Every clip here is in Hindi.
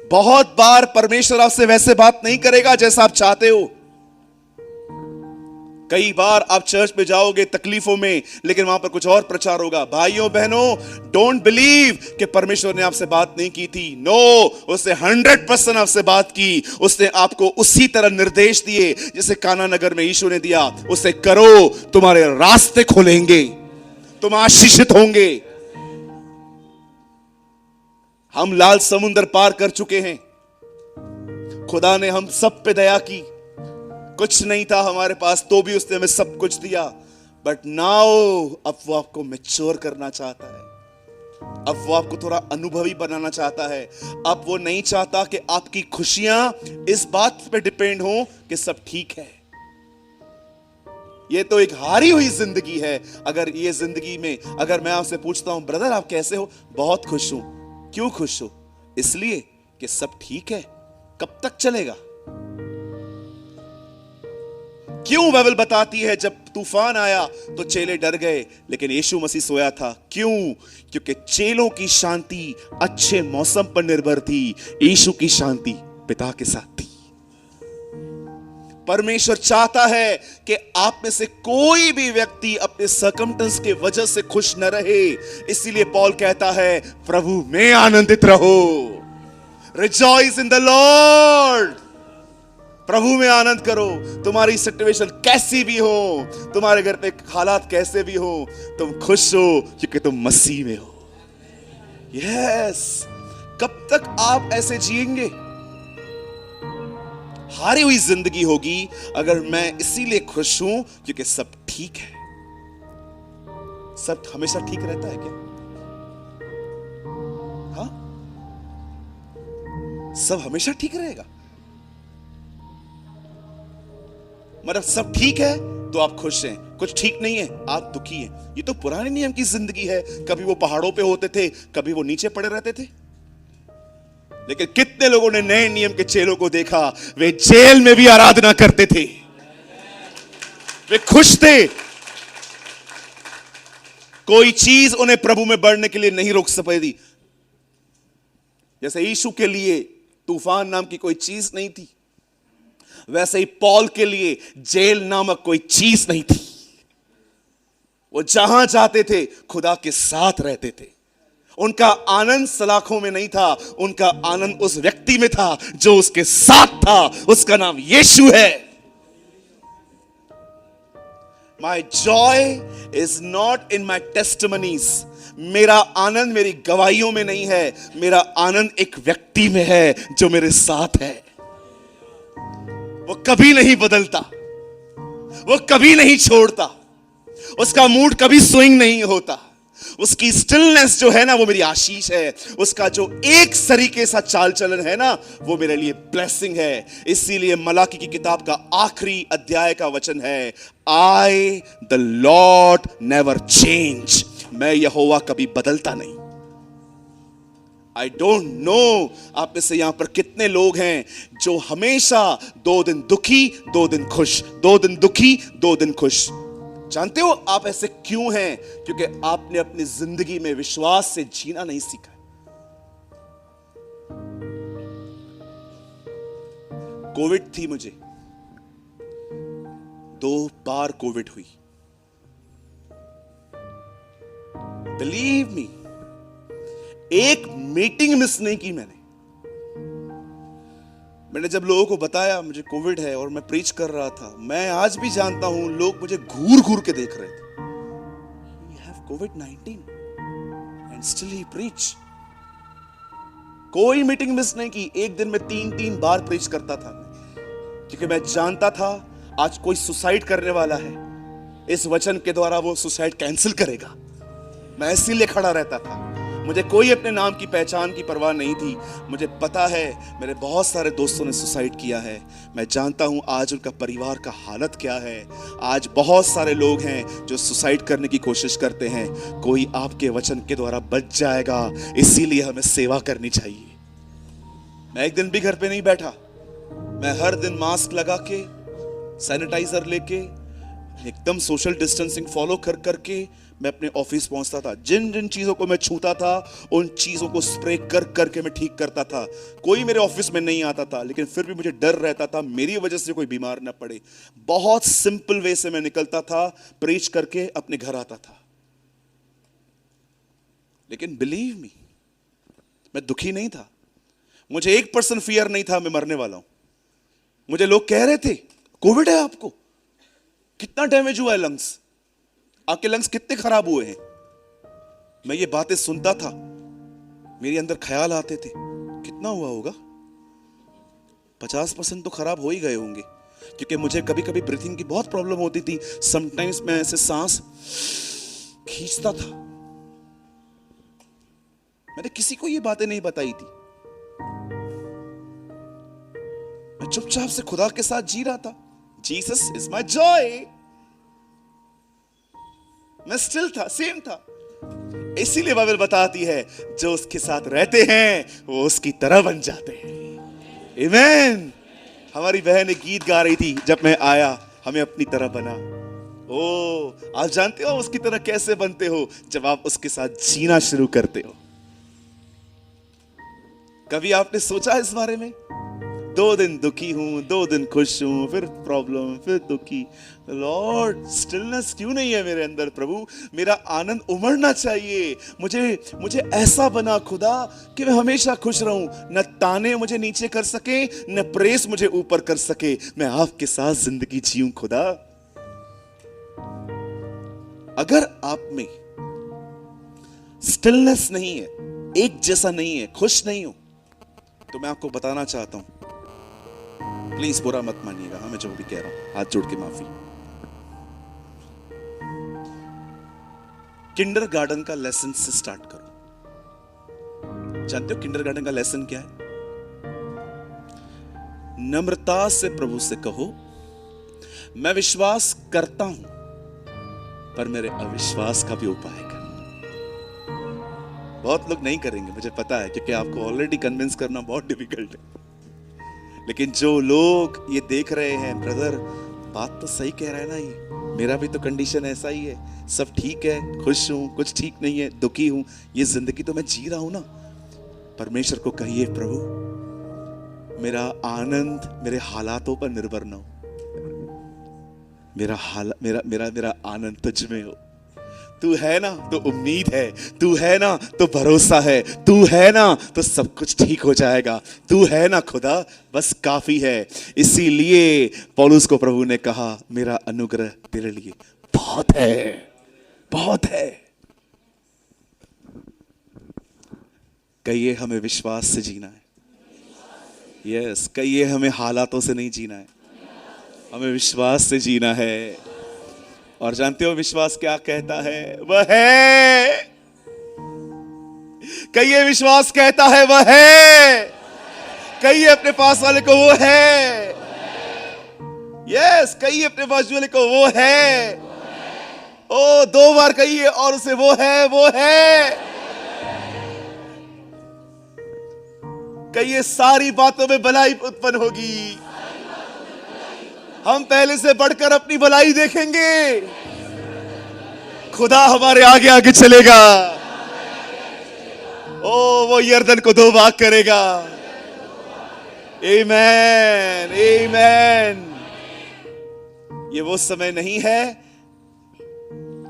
बहुत बार परमेश्वर आपसे वैसे बात नहीं करेगा जैसा आप चाहते हो। कई बार आप चर्च में जाओगे तकलीफों में, लेकिन वहां पर कुछ और प्रचार होगा। भाइयों बहनों, डोंट बिलीव कि परमेश्वर ने आपसे बात नहीं की थी। नो, उसने 100% आपसे बात की। उसने आपको उसी तरह निर्देश दिए जैसे काना नगर में यीशु ने दिया। उसे करो, तुम्हारे रास्ते खुलेंगे, तुम आशीषित होंगे। हम लाल समुद्र पार कर चुके हैं। खुदा ने हम सब पे दया की। कुछ नहीं था हमारे पास, तो भी उसने हमें सब कुछ दिया। बट नाउ अब वो आपको मैच्योर करना चाहता है। अब वो आपको थोड़ा अनुभवी बनाना चाहता है। अब वो नहीं चाहता कि आपकी खुशियां इस बात पे डिपेंड हो कि सब ठीक है। ये तो एक हारी हुई जिंदगी है। अगर ये जिंदगी में अगर मैं आपसे पूछता हूं, ब्रदर आप कैसे हो? बहुत खुश हूं। क्यों खुश हो? इसलिए कि सब ठीक है। कब तक चलेगा? क्यों बाइबल बताती है जब तूफान आया तो चेले डर गए, लेकिन यीशु मसीह सोया था? क्यों? क्योंकि चेलों की शांति अच्छे मौसम पर निर्भर थी। यीशु की शांति पिता के साथ थी। परमेश्वर चाहता है कि आप में से कोई भी व्यक्ति अपने सर्कमस्टेंस के वजह से खुश न रहे। इसीलिए पौल कहता है, प्रभु में आनंदित रहो। Rejoice in the Lord. प्रभु में आनंद करो। तुम्हारी सिचुएशन कैसी भी हो, तुम्हारे घर पे हालात कैसे भी हो, तुम खुश हो क्योंकि तुम मसीह में हो। यस। कब तक आप ऐसे जिएंगे? हारी हुई जिंदगी होगी अगर मैं इसीलिए खुश हूं क्योंकि सब ठीक है। सब हमेशा ठीक रहता है क्या? हाँ, सब हमेशा ठीक रहेगा? मतलब सब ठीक है तो आप खुश हैं, कुछ ठीक नहीं है आप दुखी हैं। ये तो पुराने नियम की जिंदगी है। कभी वो पहाड़ों पे होते थे, कभी वो नीचे पड़े रहते थे। लेकिन कितने लोगों ने नए नियम के चेलों को देखा, वे जेल में भी आराधना करते थे, वे खुश थे। कोई चीज उन्हें प्रभु में बढ़ने के लिए नहीं रोक सकेगी। जैसे यीशु के लिए तूफान नाम की कोई चीज नहीं थी, वैसे ही पौल के लिए जेल नामक कोई चीज नहीं थी। वो जहां जाते थे खुदा के साथ रहते थे। उनका आनंद सलाखों में नहीं था, उनका आनंद उस व्यक्ति में था जो उसके साथ था। उसका नाम यीशु है। माई Joy is not in my testimonies. मेरा आनंद मेरी गवाहियों में नहीं है, मेरा आनंद एक व्यक्ति में है जो मेरे साथ है। वो कभी नहीं बदलता, वो कभी नहीं छोड़ता, उसका मूड कभी स्विंग नहीं होता। उसकी स्टिलनेस जो है ना, वो मेरी आशीष है। उसका जो एक तरीके सा चाल चलन है ना, वो मेरे लिए ब्लेसिंग है। इसीलिए मलाकी की किताब का आखिरी अध्याय का वचन है, I the Lord never change. मैं यहोवा कभी बदलता नहीं। आई डोंट नो आप में से यहां पर कितने लोग हैं जो हमेशा 2 दिन दुखी 2 दिन खुश, 2 दिन दुखी 2 दिन खुश। जानते हो आप ऐसे क्यों हैं? क्योंकि आपने अपनी जिंदगी में विश्वास से जीना नहीं सीखा। कोविड थी, मुझे 2 बार कोविड हुई। बिलीव मी, एक मीटिंग मिस नहीं की मैंने। जब लोगों को बताया मुझे कोविड है और मैं प्रीच कर रहा था, मैं आज भी जानता हूं लोग मुझे घूर घूर के देख रहे थे। You have COVID-19 and still he preach। कोई मीटिंग मिस नहीं की। एक दिन में 3-3 बार प्रीच करता था क्योंकि मैं जानता था आज कोई सुसाइड करने वाला है, इस वचन के द्वारा वो सुसाइड कैंसिल करेगा। मैं इसीलिए खड़ा रहता था। मुझे कोई अपने नाम की पहचान की परवाह नहीं थी। मुझे पता है मेरे बहुत सारे दोस्तों ने सुसाइड किया है। मैं जानता हूं आज उनका परिवार का हालत क्या है। आज बहुत सारे लोग हैं जो सुसाइड करने की कोशिश करते हैं। कोई आपके वचन के द्वारा बच जाएगा, इसीलिए हमें सेवा करनी चाहिए। मैं एक दिन भी घर पे नहीं बैठा। मैं हर दिन मास्क लगा के, सैनिटाइजर लेके, एकदम सोशल डिस्टेंसिंग फॉलो कर करके मैं अपने ऑफिस पहुंचता था, जिन जिन चीजों को मैं छूता था उन चीजों को स्प्रे कर करके मैं ठीक करता था। कोई मेरे ऑफिस में नहीं आता था, लेकिन फिर भी मुझे डर रहता था मेरी वजह से कोई बीमार ना पड़े। बहुत सिंपल वे से मैं निकलता था, प्रीच करके अपने घर आता था। लेकिन बिलीव मी, मैं दुखी नहीं था। मुझे 1% फियर नहीं था मैं मरने वाला हूं। मुझे लोग कह रहे थे कोविड है आपको, कितना डैमेज हुआ है लंग्स, आपके लंग्स कितने खराब हुए हैं। मैं ये बातें सुनता था, मेरे अंदर ख्याल आते थे कितना हुआ होगा, 50% तो खराब हो ही गए होंगे। क्योंकि मुझे कभी कभी ब्रीथिंग की बहुत प्रॉब्लम होती थी। समटाइम्स मैं ऐसे सांस खींचता था। मैंने किसी को ये बातें नहीं बताई थी। मैं चुपचाप से खुदा के साथ जी रहा था। Jesus is my Joy. मैं स्टिल था, सेम था। इसीलिए बाइबल बताती है जो उसके साथ रहते हैं वो उसकी तरह बन जाते हैं। आमीन। हमारी बहन एक गीत गा रही थी, जब मैं आया हमें अपनी तरह बना। ओ, आप जानते हो उसकी तरह कैसे बनते हो? जब आप उसके साथ जीना शुरू करते हो। कभी आपने सोचा इस बारे में? 2 दिन दुखी हूं, 2 दिन खुश हूं, फिर प्रॉब्लम, फिर दुखी। लॉर्ड, स्टिलनेस क्यों नहीं है मेरे अंदर? प्रभु, मेरा आनंद उमड़ना चाहिए। मुझे ऐसा बना खुदा कि मैं हमेशा खुश रहूं। न ताने मुझे नीचे कर सके, न प्रेस मुझे ऊपर कर सके। मैं आपके साथ जिंदगी जीऊं खुदा। अगर आप में स्टिलनेस नहीं है, एक जैसा नहीं है, खुश नहीं हो, तो मैं आपको बताना चाहता हूं, प्लीज बुरा मत मानिएगा, मैं जो भी कह रहा हूं, हाथ जोड़ के माफी। किंडरगार्टन का लेसन से स्टार्ट करो। जानते हो किंडरगार्टन का लेसन क्या है? नम्रता से प्रभु से कहो, मैं विश्वास करता हूं, पर मेरे अविश्वास का भी उपाय कर। बहुत लोग नहीं करेंगे, मुझे पता है, क्योंकि आपको ऑलरेडी कन्विंस करना बहुत डिफिकल्ट है। लेकिन जो लोग ये देख रहे हैं, ब्रदर बात तो सही कह रहा है ना, ये मेरा भी तो कंडीशन ऐसा ही है, सब ठीक है, खुश हूं, कुछ ठीक नहीं है, दुखी हूं, ये जिंदगी तो मैं जी रहा हूं ना। परमेश्वर को कहिए, प्रभु मेरा आनंद मेरे हालातों पर निर्भर ना हो, मेरा आनंद तुझ में हो। तू है ना तो उम्मीद है, तू है ना तो भरोसा है, तू है ना तो सब कुछ ठीक हो जाएगा। तू है ना खुदा, बस काफी है। इसीलिए पौलुस को प्रभु ने कहा, मेरा अनुग्रह तेरे लिए बहुत है, बहुत है। कहिए हमें विश्वास से जीना है। यस, कहिए हमें हालातों से नहीं जीना है, हमें विश्वास से जीना है। और जानते हो विश्वास क्या कहता है? वह है। कहिए विश्वास कहता है वह है। कहिए अपने पास वाले को वो है। यस, कहिए अपने बाजू वाले को वो है। ओ, 2 बार कहिए और उसे वो है, वो है। कहिए सारी बातों में भलाई उत्पन्न होगी। हम पहले से बढ़कर अपनी भलाई देखेंगे। खुदा हमारे आगे आगे चलेगा। ओ, वो यर्दन को 2 भाग करेगा। आमेन, आमेन। ये वो समय नहीं है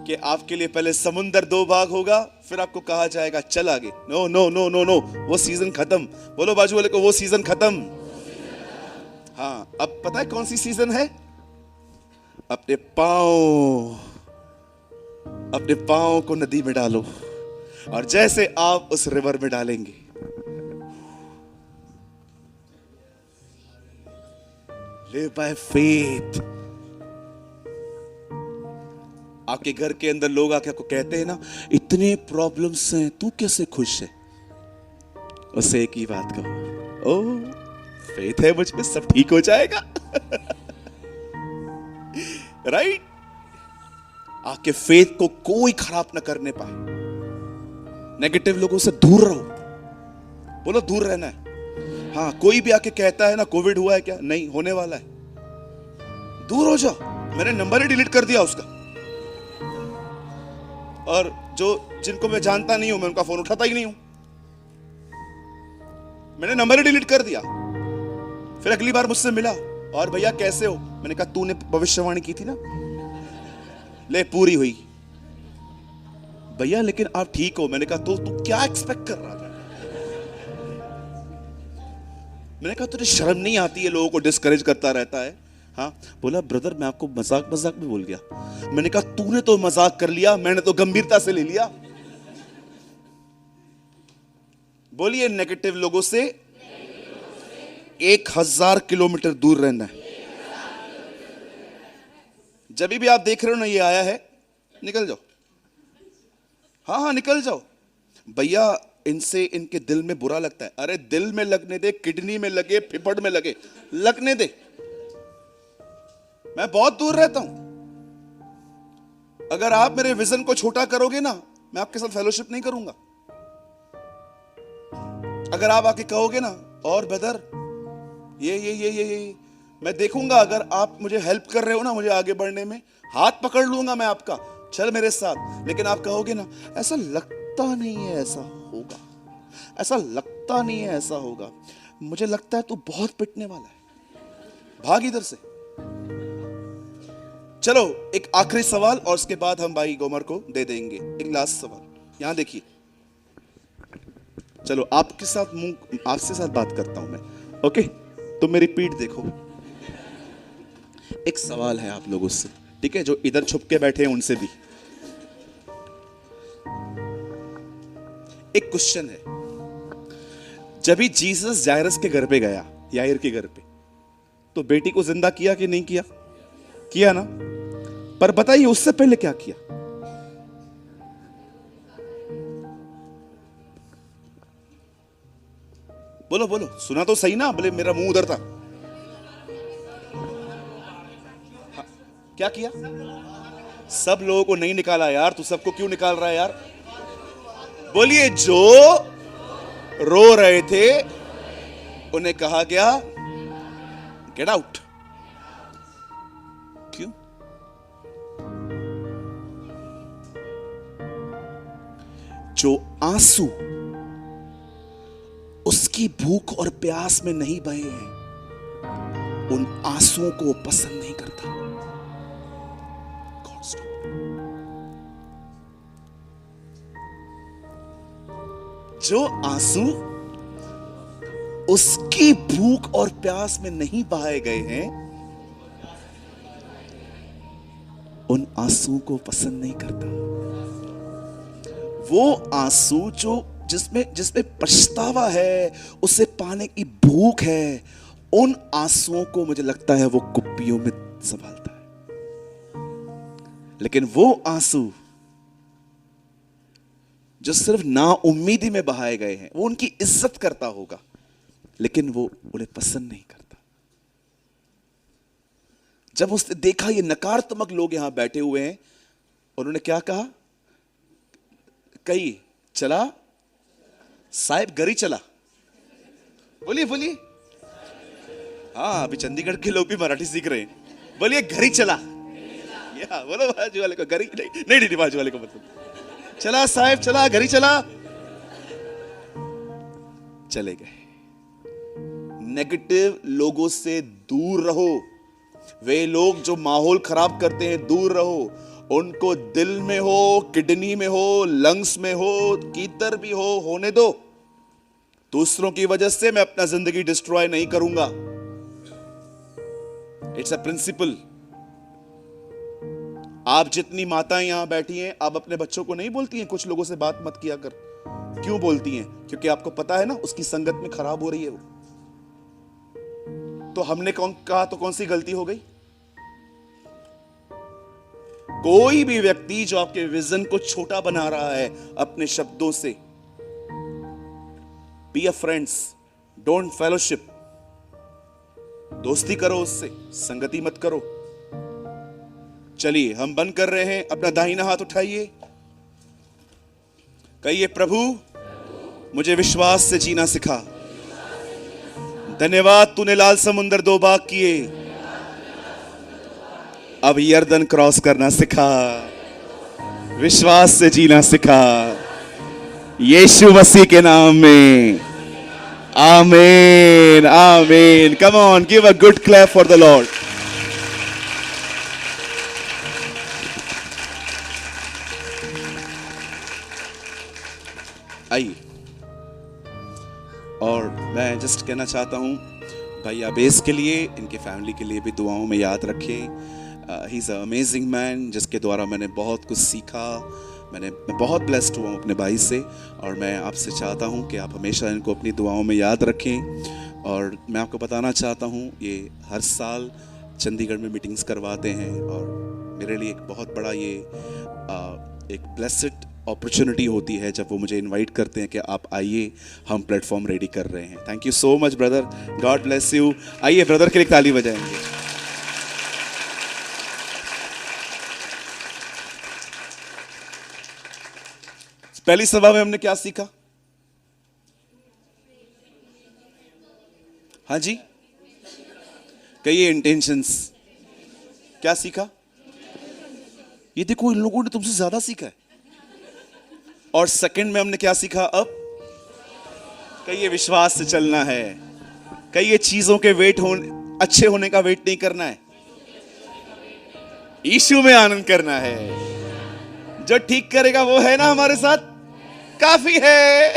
कि आपके लिए पहले समुंदर 2 भाग होगा, फिर आपको कहा जाएगा चल आगे। No no no no no, वो सीजन खत्म। बोलो बाजू वाले को, वो सीजन खत्म। हाँ, अब पता है कौन सी सीजन है? अपने पांव को नदी में डालो, और जैसे आप उस रिवर में डालेंगे, लिव बाय फेथ। आपके घर के अंदर लोग आके आपको कहते हैं ना, इतने प्रॉब्लम्स हैं, तू कैसे खुश है? उससे एक ही बात कहो, ओ फेथ है मुझ में, सब ठीक हो जाएगा। राइट? आपके फेथ को कोई खराब ना करने पाए। नेगेटिव लोगों से दूर रहो। बोलो दूर रहना है। हाँ, कोई भी आके कहता है ना कोविड हुआ है क्या, नहीं होने वाला है, दूर हो जाओ। मैंने नंबर ही डिलीट कर दिया उसका। और जिनको मैं जानता नहीं हूं मैं उनका फोन उठाता ही नहीं हूं। मैंने नंबर ही डिलीट कर दिया। फिर अगली बार मुझसे मिला, और भैया कैसे हो? मैंने कहा तूने भविष्यवाणी की थी ना, ले पूरी हुई। भैया लेकिन आप ठीक हो? मैंने कहा तो तू क्या एक्सपेक्ट कर रहा था? मैंने कहा तुझे शर्म नहीं आती है? लोगों को डिस्करेज करता रहता है। हाँ, बोला ब्रदर मैं आपको मजाक मजाक में बोल गया। मैंने कहा तूने तो मजाक कर लिया, मैंने तो गंभीरता से ले लिया। बोलिए नेगेटिव लोगों से 1000 किलोमीटर दूर रहना है। जब भी आप देख रहे हो ना ये आया है, निकल जाओ। हाँ हाँ निकल जाओ। भैया इनसे इनके दिल में बुरा लगता है। अरे दिल में लगने दे, किडनी में लगे, फेफड़ में लगे, लगने दे। मैं बहुत दूर रहता हूं। अगर आप मेरे विजन को छोटा करोगे ना, मैं आपके साथ फेलोशिप नहीं करूंगा। अगर आप आके कहोगे ना और ब्रदर ये मैं देखूंगा, अगर आप मुझे हेल्प कर रहे हो ना मुझे आगे बढ़ने में, हाथ पकड़ लूंगा मैं आपका, चल मेरे साथ। लेकिन आप कहोगे ना ऐसा लगता नहीं है ऐसा होगा, ऐसा लगता नहीं है ऐसा होगा, मुझे लगता है तू बहुत पिटने वाला है, भाग इधर से। चलो एक आखिरी सवाल और उसके बाद हम भाई गोमर को दे देंगे। एक लास्ट सवाल, यहां देखिए। चलो आपके साथ बात करता हूं मैं, ओके? तो मेरी पीठ देखो। एक सवाल है आप लोगों से, ठीक है, जो इधर छुप के बैठे हैं उनसे भी एक क्वेश्चन है। जब भी जीसस जायरस के घर पे गया, यायर के घर पे, तो बेटी को जिंदा किया कि नहीं किया? किया ना। पर बताइए उससे पहले क्या किया? बोलो बोलो, सुना तो सही ना, बोले मेरा मुंह उधर था। हाँ, क्या किया? सब लोगों को नहीं निकाला यार, तू सबको क्यों निकाल रहा है यार? बोलिए, जो रो रहे थे उन्हें कहा गया गेट आउट। क्यों? जो आंसू उसकी भूख और प्यास में नहीं बहे हैं, उन आंसुओं को पसंद नहीं करता। जो आंसू उसकी भूख और प्यास में नहीं बहाए गए हैं, उन आंसुओं को पसंद नहीं करता। वो आंसू जो जिसमें पछतावा है, उसे पाने की भूख है, उन आंसुओं को मुझे लगता है वो कुप्पियों में संभालता है। लेकिन वो आंसू जो सिर्फ नाउम्मीदी में बहाए गए हैं, वो उनकी इज्जत करता होगा, लेकिन वो उन्हें पसंद नहीं करता। जब उसने देखा ये नकारात्मक लोग यहां बैठे हुए हैं, उन्होंने क्या कहा? कही चला साहिब गरी चला। बोलिए बोलिए। हाँ, अभी चंडीगढ़ के लोग भी मराठी सीख रहे हैं। बोलिए घरी चला। या बोलो बाजू वाले को घरी नहीं बाजू वाले को मतलब चला साहिब चला, घरी चला। चले गए। नेगेटिव लोगों से दूर रहो। वे लोग जो माहौल खराब करते हैं, दूर रहो। उनको दिल में हो, किडनी में हो, लंग्स में हो, किधर भी हो, होने दो। दूसरों की वजह से मैं अपना जिंदगी डिस्ट्रॉय नहीं करूंगा। It's a principle. आप जितनी माताएं यहां बैठी हैं, आप अपने बच्चों को नहीं बोलती हैं कुछ लोगों से बात मत किया कर? क्यों बोलती हैं? क्योंकि आपको पता है ना उसकी संगत में खराब हो रही है वो। तो हमने कहा तो कौन सी गलती हो गई? कोई भी व्यक्ति जो आपके विजन को छोटा बना रहा है अपने शब्दों से, be a friends, don't fellowship. दोस्ती करो उससे, संगति मत करो। चलिए हम बंद कर रहे हैं। अपना दाहिना हाथ उठाइए, कहिए प्रभु मुझे विश्वास से जीना सिखा। धन्यवाद तूने लाल समुंदर 2 बार किए, अब यर्दन क्रॉस करना सिखा। विश्वास से जीना सिखा, यीशु मसीह के नाम में। आमीन, आमीन। Come on, give a good clap for the Lord. आइए, और मैं जस्ट कहना चाहता हूं भाई अबेस के लिए, इनके फैमिली के लिए भी दुआओं में याद रखें। He is a amazing man, जिसके द्वारा मैंने बहुत कुछ सीखा। मैं बहुत ब्लेस्ड हुआ हूँ अपने भाई से, और मैं आपसे चाहता हूँ कि आप हमेशा इनको अपनी दुआओं में याद रखें। और मैं आपको बताना चाहता हूँ, ये हर साल चंडीगढ़ में मीटिंग्स करवाते हैं, और मेरे लिए एक बहुत बड़ा ये एक ब्लेस्ड अपॉर्चुनिटी होती है जब वो मुझे इनवाइट करते हैं कि आप आइए, हम प्लेटफॉर्म रेडी कर रहे हैं। Thank you so much brother, God bless you. आइए ब्रदर के लिए ताली बजाएंगे। पहली सभा में हमने क्या सीखा? हाँ जी, कहिए इंटेंशंस। क्या सीखा? ये देखो, इन लोगों ने तुमसे ज्यादा सीखा है। और सेकंड में हमने क्या सीखा? अब कहिए विश्वास से चलना है। कहिए चीजों के अच्छे होने का वेट नहीं करना है, यीशु में आनंद करना है। जो ठीक करेगा वो है ना हमारे साथ, काफी है।